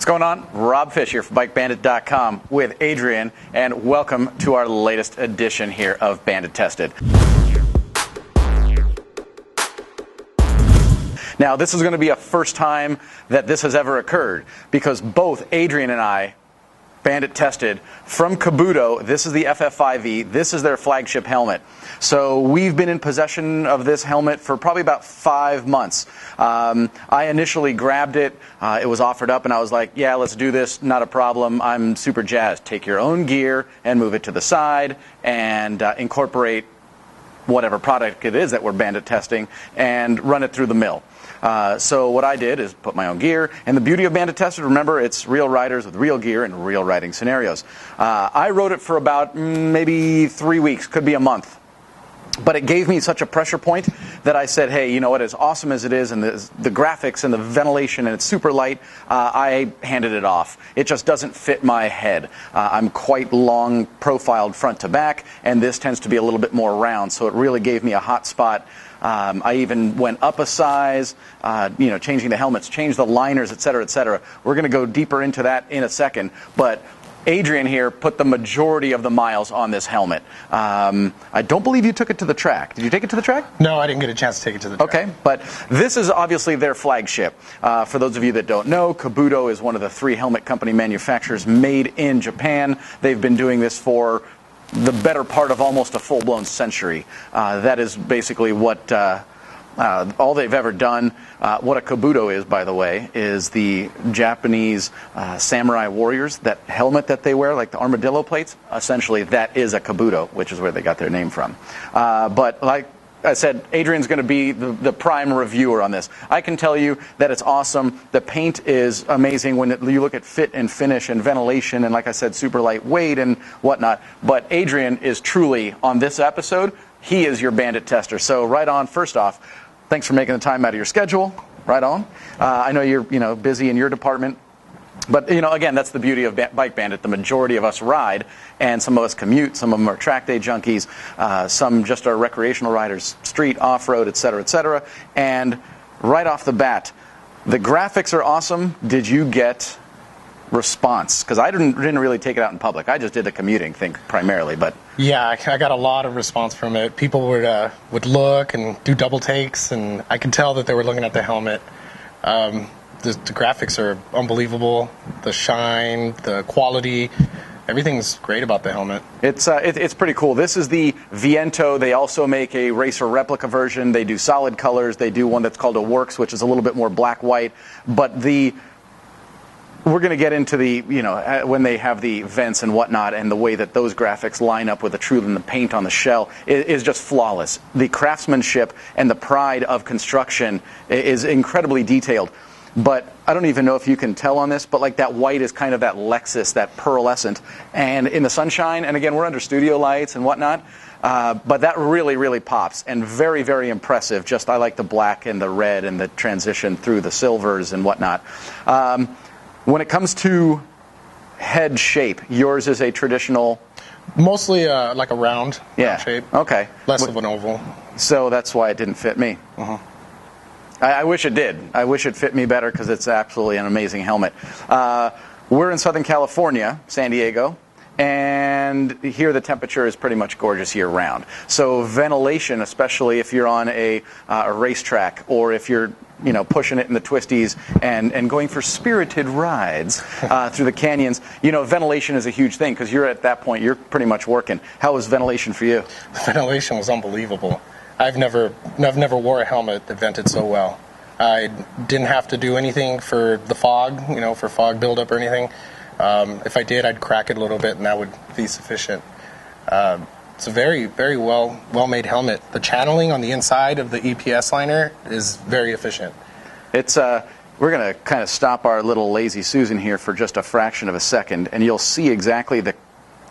What's going on? Rob Fish here for BikeBandit.com with Adrian, and welcome to our latest edition here of Bandit Tested. Now, this is going to be a first time that this has ever occurred, because both Adrian and I Bandit tested from Kabuto. This is the FF-5V. This is their flagship helmet. So we've been in possession of this helmet for probably about 5 months. I initially grabbed it. It was offered up, and I was like, yeah, let's do this. Not a problem. I'm super jazzed. Take your own gear and move it to the side and incorporate whatever product it is that we're bandit testing and run it through the mill. So what I did is put my own gear, and the beauty of Bandit Tested, remember, it's real riders with real gear and real riding scenarios. I rode it for about maybe 3 weeks, could be a month. But it gave me such a pressure point that I said, hey, you know what, as awesome as it is, and the graphics and the ventilation, and it's super light, I handed it off. It just doesn't fit my head. I'm quite long profiled front to back, and this tends to be a little bit more round, so it really gave me a hot spot. I even went up a size, changing the helmets, changed the liners, et cetera, et cetera. We're going to go deeper into that in a second, but Adrian here put the majority of the miles on this helmet. I don't believe you took it to the track. Did you take it to the track? No, I didn't get a chance to take it to the track. Okay, but this is obviously their flagship. For those of you that don't know, Kabuto is one of the 3 helmet company manufacturers made in Japan. They've been doing this for the better part of almost a full-blown century. That is basically what all they've ever done. What a Kabuto is, by the way, is the Japanese samurai warriors. That helmet that they wear, like the armadillo plates, essentially that is a Kabuto, which is where they got their name from. But like I said, Adrian's going to be the prime reviewer on this. I can tell you that it's awesome. The paint is amazing when you look at fit and finish and ventilation, and like I said, super lightweight and whatnot. But Adrian is truly, on this episode, he is your bandit tester. So right on, first off, thanks for making the time out of your schedule. Right on. I know you're busy in your department. But, again, that's the beauty of Bike Bandit. The majority of us ride, and some of us commute. Some of them are track day junkies. Some just are recreational riders, street, off-road, et cetera, et cetera. And right off the bat, the graphics are awesome. Did you get response? Because I didn't really take it out in public. I just did the commuting thing primarily. But yeah, I got a lot of response from it. People would look and do double takes, and I could tell that they were looking at the helmet. The graphics are unbelievable. The shine, the quality, everything's great about the helmet. It's pretty cool. This is the Viento. They also make a racer replica version. They do solid colors. They do one that's called a Works, which is a little bit more black-white. But we're going to get into the, when they have the vents and whatnot, and the way that those graphics line up with the truth, and the paint on the shell is just flawless. The craftsmanship and the pride of construction is incredibly detailed. But I don't even know if you can tell on this, but like that white is kind of that Lexus, that pearlescent. And in the sunshine, and again, we're under studio lights and whatnot, but that really, really pops, and very, very impressive. Just, I like the black and the red and the transition through the silvers and whatnot. When it comes to head shape, yours is a traditional? Mostly like a round shape. Okay. Less of an oval. So that's why it didn't fit me. Uh-huh. I wish it did. I wish it fit me better, because it's absolutely an amazing helmet. We're in Southern California, San Diego, and here the temperature is pretty much gorgeous year-round. So ventilation, especially if you're on a racetrack, or if you're pushing it in the twisties and going for spirited rides through the canyons, ventilation is a huge thing, because you're at that point, you're pretty much working. How was ventilation for you? The ventilation was unbelievable. I've never wore a helmet that vented so well. I didn't have to do anything for the fog, for fog buildup or anything. If I did, I'd crack it a little bit, and that would be sufficient. It's a very, very well-made helmet. The channeling on the inside of the EPS liner is very efficient. It's we're going to kind of stop our little lazy Susan here for just a fraction of a second, and you'll see exactly the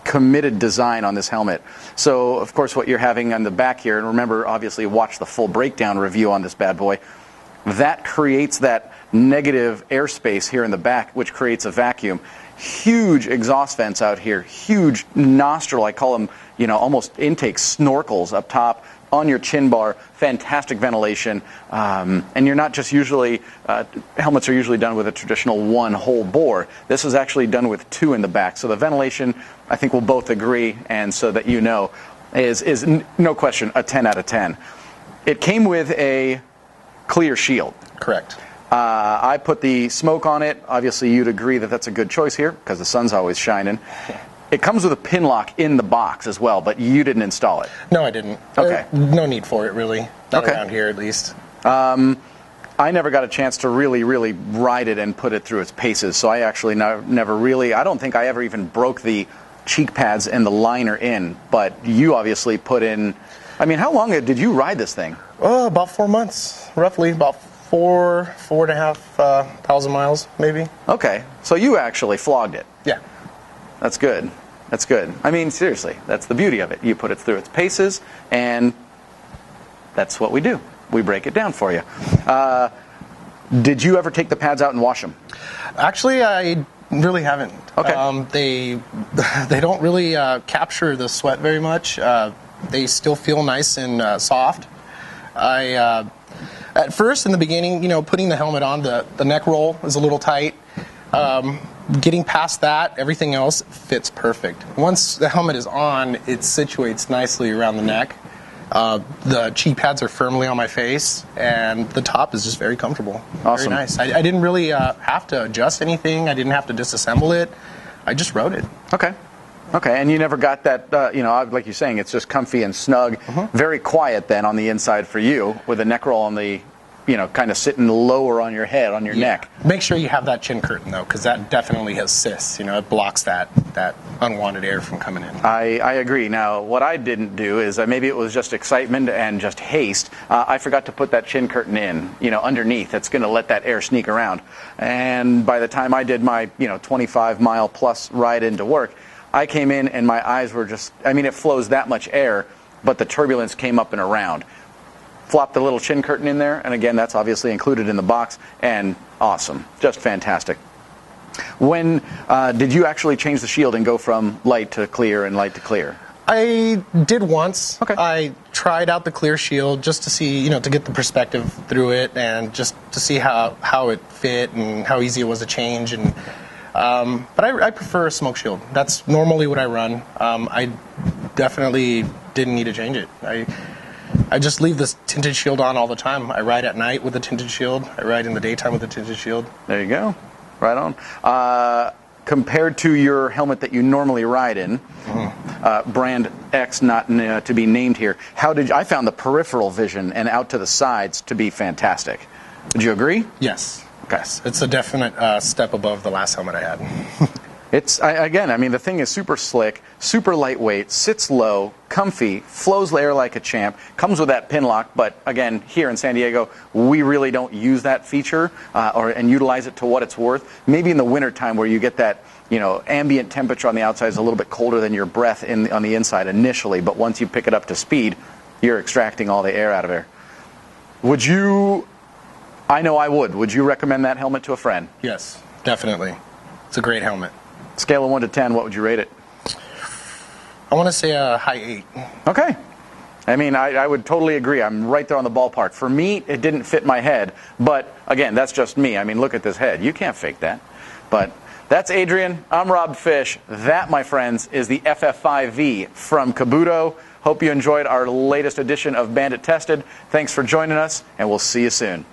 committed design on this helmet. So, of course, what you're having on the back here, and remember, obviously, watch the full breakdown review on this bad boy, that creates that negative airspace here in the back, which creates a vacuum. Huge exhaust vents out here, huge nostril, I call them, almost intake snorkels up top, on your chin bar, fantastic ventilation, and you're not just usually, helmets are usually done with a traditional one whole bore. This is actually done with two in the back. So the ventilation, I think we'll both agree, and so that you know, is no question a 10 out of 10. It came with a clear shield. Correct. I put the smoke on it. Obviously, you'd agree that that's a good choice here because the sun's always shining. It comes with a pin lock in the box as well, but you didn't install it. No, I didn't. Okay. No need for it, really. Not Okay. around here, at least. I never got a chance to really ride it and put it through its paces, so I actually never really, I don't think I ever even broke the cheek pads and the liner in, but you obviously put in, I mean, how long did you ride this thing? Oh, about 4 months, roughly. About 4.5 thousand miles, maybe. Okay, so you actually flogged it. Yeah. That's good. That's good. I mean, seriously, that's the beauty of it. You put it through its paces, and that's what we do. We break it down for you. Did you ever take the pads out and wash them? Actually, I really haven't. Okay. They don't really capture the sweat very much. They still feel nice and soft. At first, in the beginning, putting the helmet on, the neck roll is a little tight. Getting past that, everything else fits perfect. Once the helmet is on, it situates nicely around the neck. The cheek pads are firmly on my face, and the top is just very comfortable. Awesome. Very nice. I didn't really have to adjust anything. I didn't have to disassemble it. I just rode it. Okay. Okay, and you never got that, like you're saying, it's just comfy and snug, very quiet then on the inside for you, with the neck roll on the, kind of sitting lower on your head, on your neck. Make sure you have that chin curtain, though, because that definitely assists. It blocks that unwanted air from coming in. I agree. Now, what I didn't do is, maybe it was just excitement and just haste, I forgot to put that chin curtain in, underneath. It's going to let that air sneak around. And by the time I did my, 25-mile plus ride into work, I came in and my eyes were just, it flows that much air, but the turbulence came up and around. Flop the little chin curtain in there, and again, that's obviously included in the box, and awesome. Just fantastic. When did you actually change the shield and go from light to clear and light to clear? I did once. Okay. I tried out the clear shield just to see, to get the perspective through it and just to see how it fit and how easy it was to change. And but I prefer a smoke shield. That's normally what I run. I definitely didn't need to change it. I just leave this tinted shield on all the time. I ride at night with a tinted shield. I ride in the daytime with a tinted shield. There you go. Right on. Compared to your helmet that you normally ride in, brand X not to be named here, I found the peripheral vision and out to the sides to be fantastic. Would you agree? Yes. Okay. Yes. It's a definite step above the last helmet I had. The thing is super slick, super lightweight, sits low, comfy, flows air like a champ, comes with that pin lock, but again, here in San Diego, we really don't use that feature and utilize it to what it's worth. Maybe in the wintertime where you get that, ambient temperature on the outside is a little bit colder than your breath on the inside initially, but once you pick it up to speed, you're extracting all the air out of there. Would you, I know I would you recommend that helmet to a friend? Yes, definitely. It's a great helmet. Scale of 1 to 10, what would you rate it? I want to say a high 8. Okay. I would totally agree. I'm right there on the ballpark. For me, it didn't fit my head. But, again, that's just me. Look at this head. You can't fake that. But that's Adrian. I'm Rob Fish. That, my friends, is the FF-5V from Kabuto. Hope you enjoyed our latest edition of Bandit Tested. Thanks for joining us, and we'll see you soon.